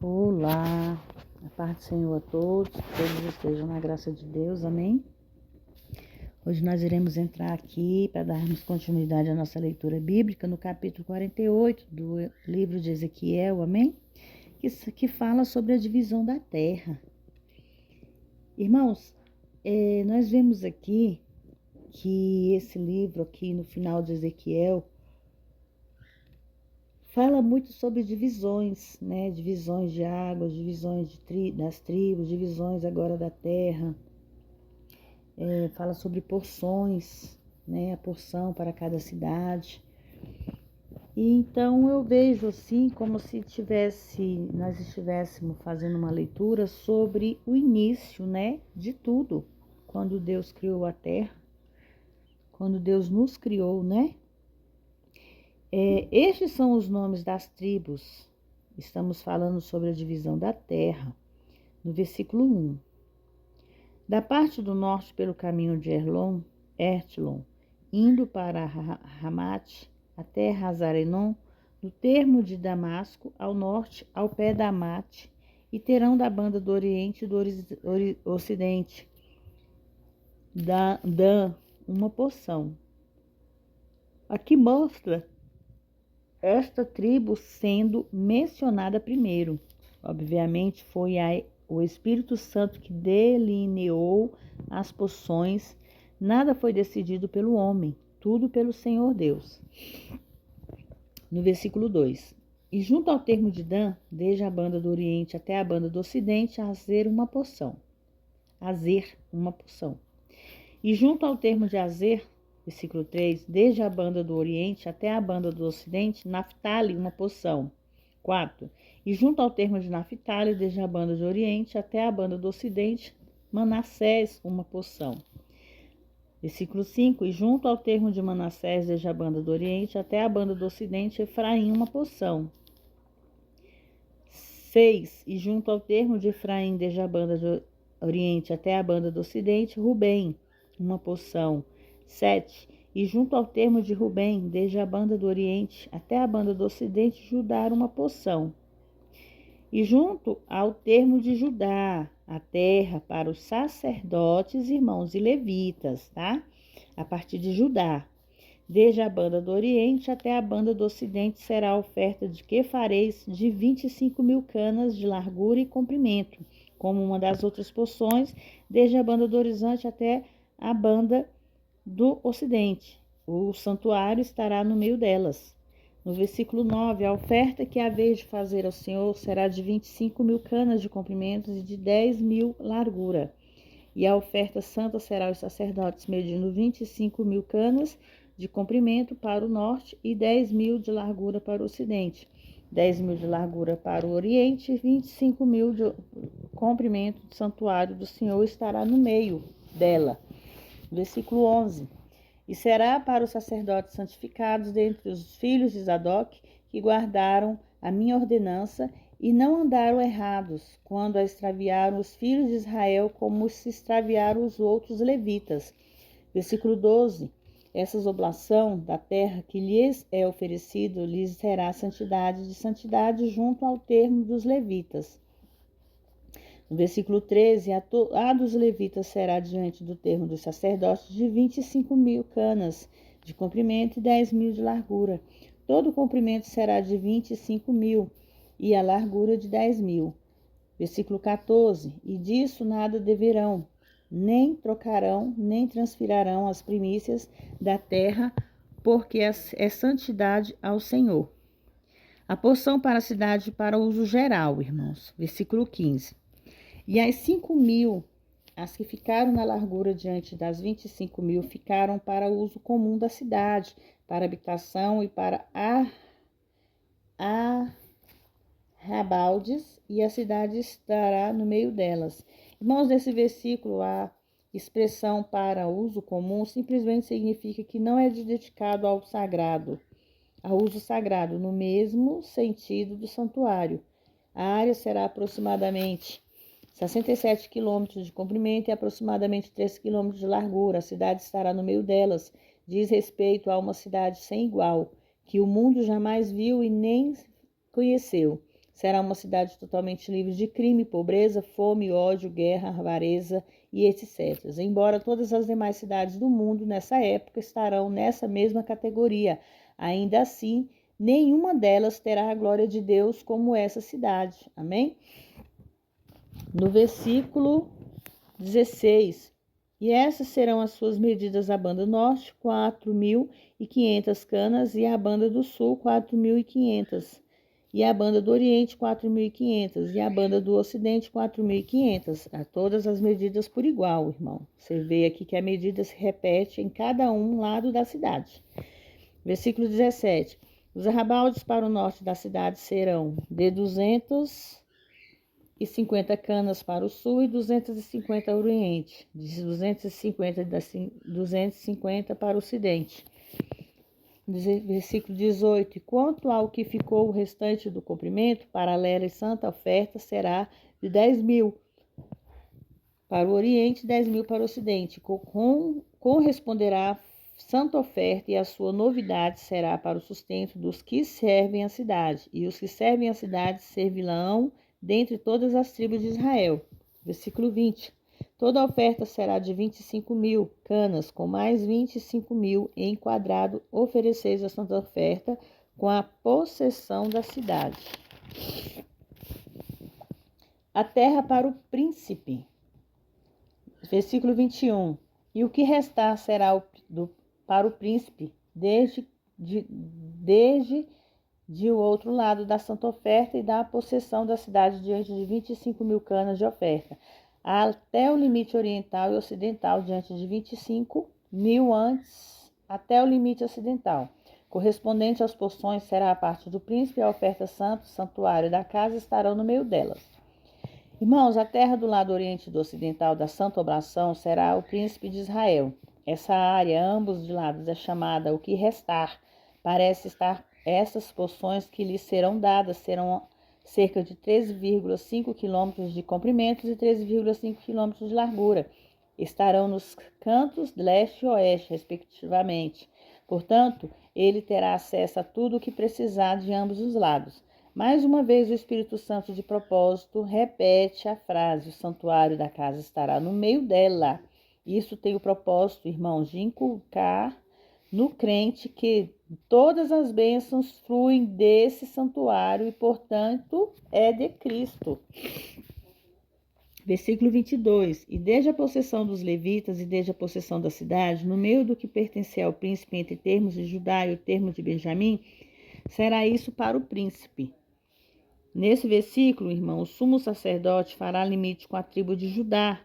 Olá, a paz do Senhor a todos estejam na graça de Deus, amém? Hoje nós iremos entrar aqui para darmos continuidade à nossa leitura bíblica no capítulo 48 do livro de Ezequiel, amém? Que fala sobre a divisão da terra. Irmãos, nós vemos aqui que esse livro aqui no final de Ezequiel fala muito sobre divisões, né? Divisões de águas, divisões das tribos, divisões agora da terra. Fala sobre porções, né? A porção para cada cidade. E então eu vejo assim como se nós estivéssemos fazendo uma leitura sobre o início, né? De tudo. Quando Deus criou a terra, quando Deus nos criou, né? Estes são os nomes das tribos. Estamos falando sobre a divisão da terra, no versículo 1. Da parte do norte, pelo caminho de Ertlon, indo para Ramate, até Hazarenon, no termo de Damasco, ao norte, ao pé da Amate, e terão da banda do oriente e do ocidente, Dan, uma porção. Aqui mostra esta tribo sendo mencionada primeiro. Obviamente foi o Espírito Santo que delineou as porções. Nada foi decidido pelo homem, tudo pelo Senhor Deus. No versículo 2. E junto ao termo de Dan, desde a banda do oriente até a banda do ocidente, Azer uma porção. E junto ao termo de Azer, versículo 3, desde a banda do oriente até a banda do ocidente, Naftali, uma porção. 4. E junto ao termo de Naftali, desde a banda do oriente até a banda do ocidente, Manassés, uma porção. Versículo 5. E junto ao termo de Manassés, desde a banda do oriente até a banda do ocidente, Efraim, uma porção. 6. E junto ao termo de Efraim, desde a banda do oriente até a banda do ocidente, Rubem, uma porção. 7. E junto ao termo de Rubem, desde a banda do oriente até a banda do ocidente, Judá, uma porção. E junto ao termo de Judá, a terra para os sacerdotes, irmãos e levitas, tá? A partir de Judá, desde a banda do oriente até a banda do ocidente, será a oferta de que fareis de 25.000 canas de largura e comprimento, como uma das outras porções, desde a banda do horizonte até a banda do ocidente. O santuário estará no meio delas. No versículo 9, a oferta que haveis de fazer ao Senhor será de 25.000 canas de comprimento e de 10.000 largura. E a oferta santa será aos sacerdotes, medindo 25.000 canas de comprimento para o norte e 10.000 de largura para o ocidente. 10.000 de largura para o oriente e 25.000 de comprimento do santuário do Senhor estará no meio dela. Versículo 11. E será para os sacerdotes santificados dentre os filhos de Zadok, que guardaram a minha ordenança e não andaram errados, quando a extraviaram os filhos de Israel, como se extraviaram os outros levitas. Versículo 12. Essas oblação da terra que lhes é oferecido, lhes será santidade de santidade junto ao termo dos levitas. No versículo 13, a dos levitas será diante do termo dos sacerdotes de 25.000 canas de comprimento e 10.000 de largura. Todo o comprimento será de 25.000 e a largura de 10.000. Versículo 14, e disso nada deverão, nem trocarão, nem transferirão as primícias da terra, porque é santidade ao Senhor. A porção para a cidade para uso geral, irmãos. Versículo 15. E as 5.000, as que ficaram na largura diante das 25.000, ficaram para uso comum da cidade, para habitação e para arrabaldes, e a cidade estará no meio delas. Irmãos, nesse versículo, a expressão para uso comum simplesmente significa que não é dedicado ao sagrado, ao uso sagrado, no mesmo sentido do santuário. A área será aproximadamente 67 quilômetros de comprimento e aproximadamente 3 quilômetros de largura. A cidade estará no meio delas. Diz respeito a uma cidade sem igual, que o mundo jamais viu e nem conheceu. Será uma cidade totalmente livre de crime, pobreza, fome, ódio, guerra, avareza e etc. Embora todas as demais cidades do mundo nessa época estarão nessa mesma categoria, ainda assim, nenhuma delas terá a glória de Deus como essa cidade. Amém? No versículo 16. E essas serão as suas medidas: a banda norte, 4.500 canas, e a banda do sul, 4.500. E a banda do oriente, 4.500. E a banda do ocidente, 4.500. A todas as medidas por igual, irmão. Você vê aqui que a medida se repete em cada um lado da cidade. Versículo 17. Os arrabaldes para o norte da cidade serão de 250 canas para o sul e 250 ao oriente, de 250 para o ocidente. Versículo 18. Quanto ao que ficou o restante do comprimento, paralela e santa oferta será de 10.000 para o oriente e 10.000 para o ocidente. Corresponderá santa oferta, e a sua novidade será para o sustento dos que servem a cidade, e os que servem a cidade servirão dentre todas as tribos de Israel. Versículo 20. Toda a oferta será de 25.000 canas, com mais 25.000 em quadrado, ofereceis a santa oferta com a possessão da cidade. A terra para o príncipe. Versículo 21. E o que restar será para o príncipe, desde o outro lado da santa oferta, e da possessão da cidade diante de 25.000 canas de oferta, até o limite oriental e ocidental, diante de 25.000 antes, até o limite ocidental. Correspondente às porções será a parte do príncipe, a oferta santa, o santuário da casa estarão no meio delas. Irmãos, a terra do lado oriente e do ocidental da santa oblação será o príncipe de Israel. Essa área, ambos de lados, é chamada o que restar. Parece estar essas porções que lhes serão dadas serão cerca de 13,5 quilômetros de comprimento e 13,5 quilômetros de largura. Estarão nos cantos leste e oeste, respectivamente. Portanto, ele terá acesso a tudo o que precisar de ambos os lados. Mais uma vez, o Espírito Santo, de propósito, repete a frase: o santuário da casa estará no meio dela. Isso tem o propósito, irmãos, de inculcar no crente que todas as bênçãos fluem desse santuário e, portanto, é de Cristo. Versículo 22. E desde a possessão dos levitas e desde a possessão da cidade, no meio do que pertencia ao príncipe, entre termos de Judá e o termo de Benjamim, será isso para o príncipe. Nesse versículo, irmão, o sumo sacerdote fará limite com a tribo de Judá,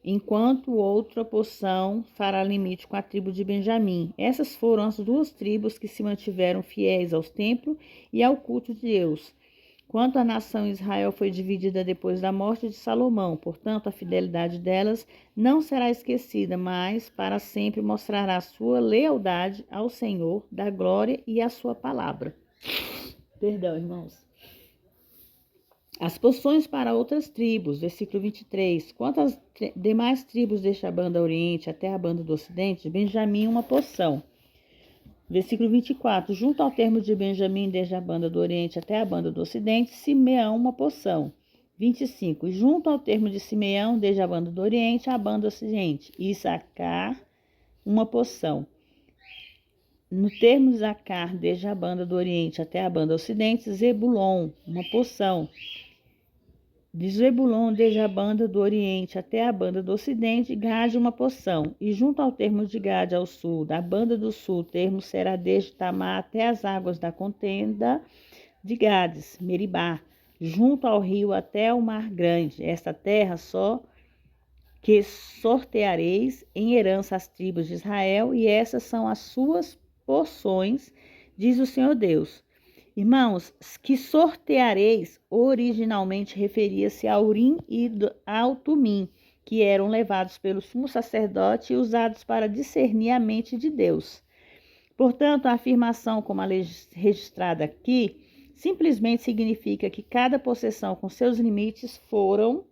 enquanto outra porção fará limite com a tribo de Benjamim. Essas foram as duas tribos que se mantiveram fiéis aos templos e ao culto de Deus. Quanto à nação Israel foi dividida depois da morte de Salomão, portanto, a fidelidade delas não será esquecida, mas para sempre mostrará a sua lealdade ao Senhor da glória e à sua palavra. Perdão, irmãos. As porções para outras tribos, versículo 23. Quanto às demais tribos desta banda oriente até a banda do ocidente, Benjamim uma porção. Versículo 24. Junto ao termo de Benjamim, desde a banda do oriente até a banda do ocidente, Simeão uma porção. 25. E junto ao termo de Simeão, desde a banda do oriente à banda do ocidente, Issacar uma porção. No termo Zacar, desde a banda do oriente até a banda ocidente, Zebulon uma porção. De Zebulon, desde a banda do oriente até a banda do ocidente, Gade uma porção. E junto ao termo de Gade ao sul, da banda do sul, o termo será desde Tamar até as águas da contenda de Gades, Meribá, junto ao rio até o mar grande. Esta terra só que sorteareis em herança as tribos de Israel, e essas são as suas porções, diz o Senhor Deus. Irmãos, que sorteareis originalmente referia-se ao Urim e ao Tumim, que eram levados pelo sumo sacerdote e usados para discernir a mente de Deus. Portanto, a afirmação como a registrada aqui simplesmente significa que cada possessão com seus limites foram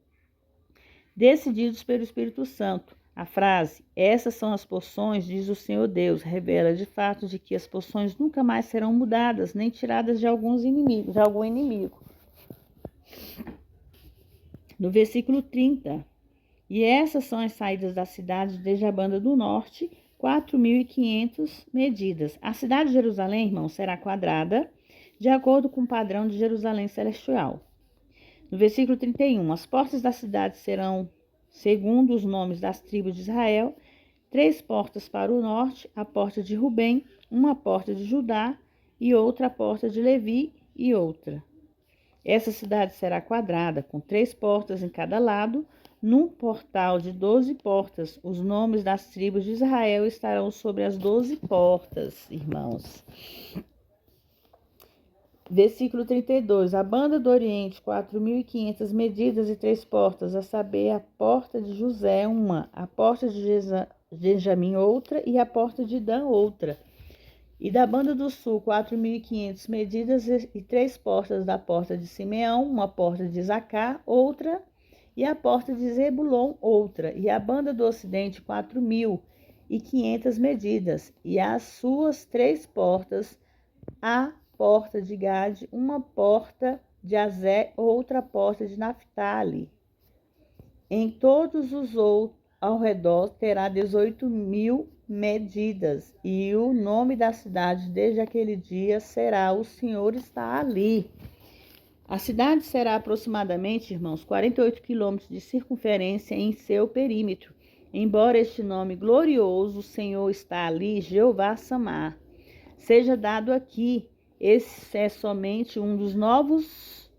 decididos pelo Espírito Santo. A frase, essas são as porções, diz o Senhor Deus, revela de fato de que as porções nunca mais serão mudadas, nem tiradas de algum inimigo. No versículo 30, e essas são as saídas da cidade desde a banda do norte, 4.500 medidas. A cidade de Jerusalém, irmão, será quadrada, de acordo com o padrão de Jerusalém celestial. No versículo 31, as portas da cidade serão, segundo os nomes das tribos de Israel, 3 portas para o norte, a porta de Rubem, uma porta de Judá e outra porta de Levi e outra. Essa cidade será quadrada, com 3 portas em cada lado, num portal de 12 portas. Os nomes das tribos de Israel estarão sobre as 12 portas, irmãos. Versículo 32. A banda do Oriente, 4.500 medidas e 3 portas, a saber, a porta de José, uma, a porta de Benjamim, outra, e a porta de Dan, outra. E da banda do sul, 4.500 medidas e 3 portas da porta de Simeão, uma porta de Isacar, outra, e a porta de Zebulon, outra. E a banda do ocidente, 4.500 medidas, e as suas 3 portas, a porta de Gade, uma porta de Azé, outra porta de Naphtali. Em todos os outros ao redor terá 18.000 medidas, e o nome da cidade desde aquele dia será: o Senhor está ali. A cidade será aproximadamente, irmãos, 48 quilômetros de circunferência em seu perímetro. Embora este nome glorioso, o Senhor está ali, Jeová Samar, seja dado aqui. Esse é somente um dos novos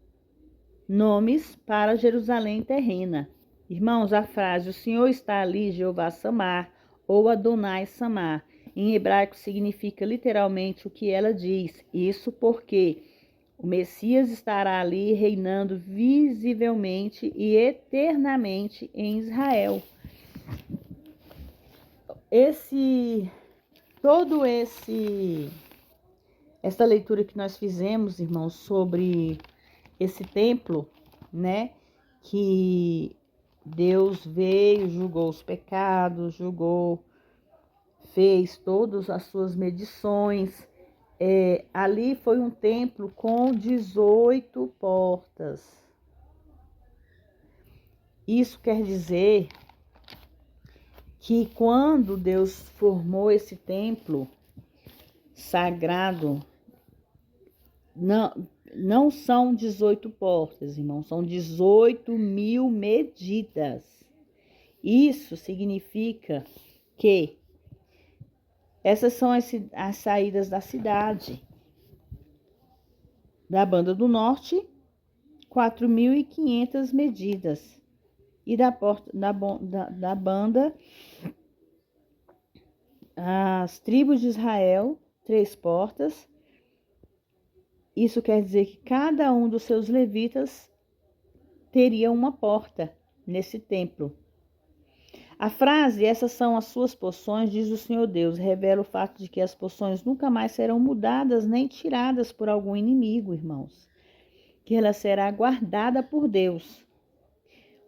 nomes para Jerusalém terrena. Irmãos, a frase "o Senhor está ali, Jeová Samar" ou Adonai Samar, em hebraico significa literalmente o que ela diz. Isso porque o Messias estará ali reinando visivelmente e eternamente em Israel. Essa leitura que nós fizemos, irmãos, sobre esse templo, né, que Deus veio, julgou os pecados, fez todas as suas medições. Ali foi um templo com 18 portas. Isso quer dizer que quando Deus formou esse templo sagrado, não são 18 portas, irmão, são 18.000 medidas. Isso significa que essas são as saídas da cidade. Da banda do norte, 4.500 medidas. E da banda, as tribos de Israel, 3 portas. Isso quer dizer que cada um dos seus levitas teria uma porta nesse templo. A frase, essas são as suas poções, diz o Senhor Deus, revela o fato de que as poções nunca mais serão mudadas nem tiradas por algum inimigo, irmãos. Que ela será guardada por Deus.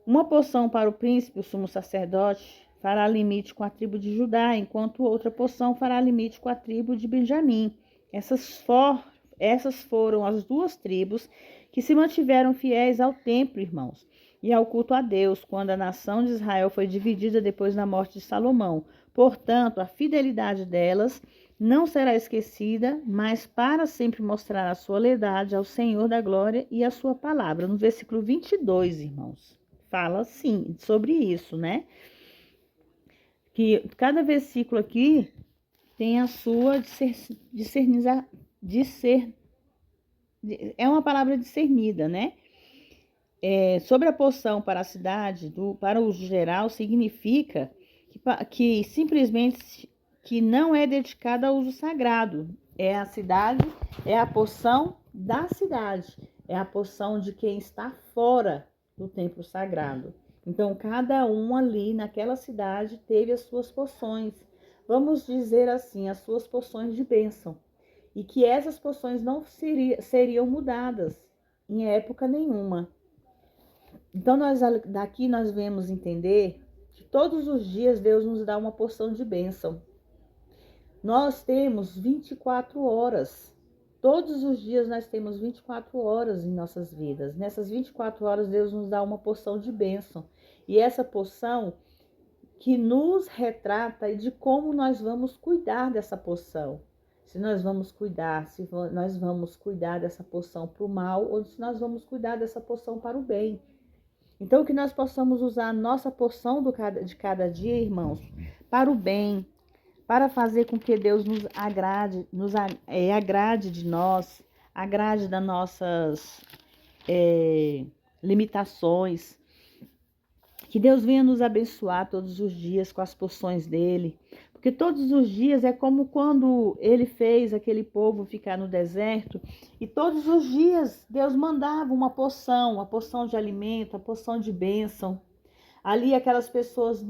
Uma poção para o príncipe, o sumo sacerdote, fará limite com a tribo de Judá, enquanto outra poção fará limite com a tribo de Benjamim. Essas foram as 2 tribos que se mantiveram fiéis ao templo, irmãos, e ao culto a Deus, quando a nação de Israel foi dividida depois da morte de Salomão. Portanto, a fidelidade delas não será esquecida, mas para sempre mostrar a sua lealdade ao Senhor da glória e a sua palavra. No versículo 22, irmãos, fala sim sobre isso, né? Que cada versículo aqui tem a sua é uma palavra discernida, né? Sobre a poção para a cidade, para o uso geral, significa que simplesmente que não é dedicada ao uso sagrado. É a cidade, é a poção da cidade, é a poção de quem está fora do templo sagrado. Então, cada um ali naquela cidade teve as suas poções, vamos dizer assim, as suas poções de bênção. E que essas poções não seriam mudadas em época nenhuma. Então, daqui nós vemos entender que todos os dias Deus nos dá uma porção de bênção. Nós temos 24 horas Todos os dias nós temos 24 horas em nossas vidas. Nessas 24 horas, Deus nos dá uma porção de bênção. E essa porção que nos retrata de como nós vamos cuidar dessa porção. Se nós vamos cuidar, se nós vamos cuidar dessa porção para o mal ou se nós vamos cuidar dessa porção para o bem. Então, que nós possamos usar a nossa porção de cada dia, irmãos, para o bem, para fazer com que Deus nos agrade, agrade de nós, agrade das nossas limitações. Que Deus venha nos abençoar todos os dias com as porções dele. Porque todos os dias é como quando ele fez aquele povo ficar no deserto. E todos os dias Deus mandava uma porção de alimento, a porção de bênção. Ali aquelas pessoas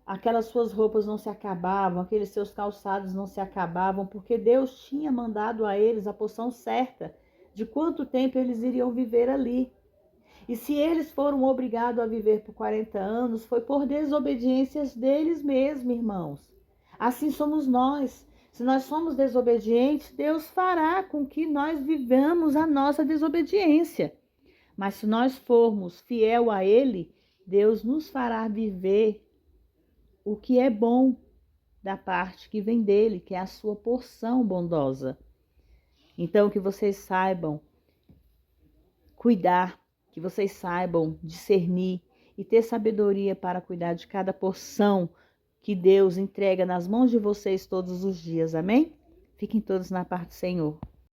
aquelas suas roupas não se acabavam, aqueles seus calçados não se acabavam, porque Deus tinha mandado a eles a porção certa de quanto tempo eles iriam viver ali. E se eles foram obrigados a viver por 40 anos, foi por desobediências deles mesmos, irmãos. Assim somos nós. Se nós somos desobedientes, Deus fará com que nós vivamos a nossa desobediência. Mas se nós formos fiel a Ele, Deus nos fará viver o que é bom da parte que vem dele, que é a sua porção bondosa. Então, que vocês saibam cuidar, que vocês saibam discernir e ter sabedoria para cuidar de cada porção que Deus entrega nas mãos de vocês todos os dias. Amém? Fiquem todos na paz do Senhor.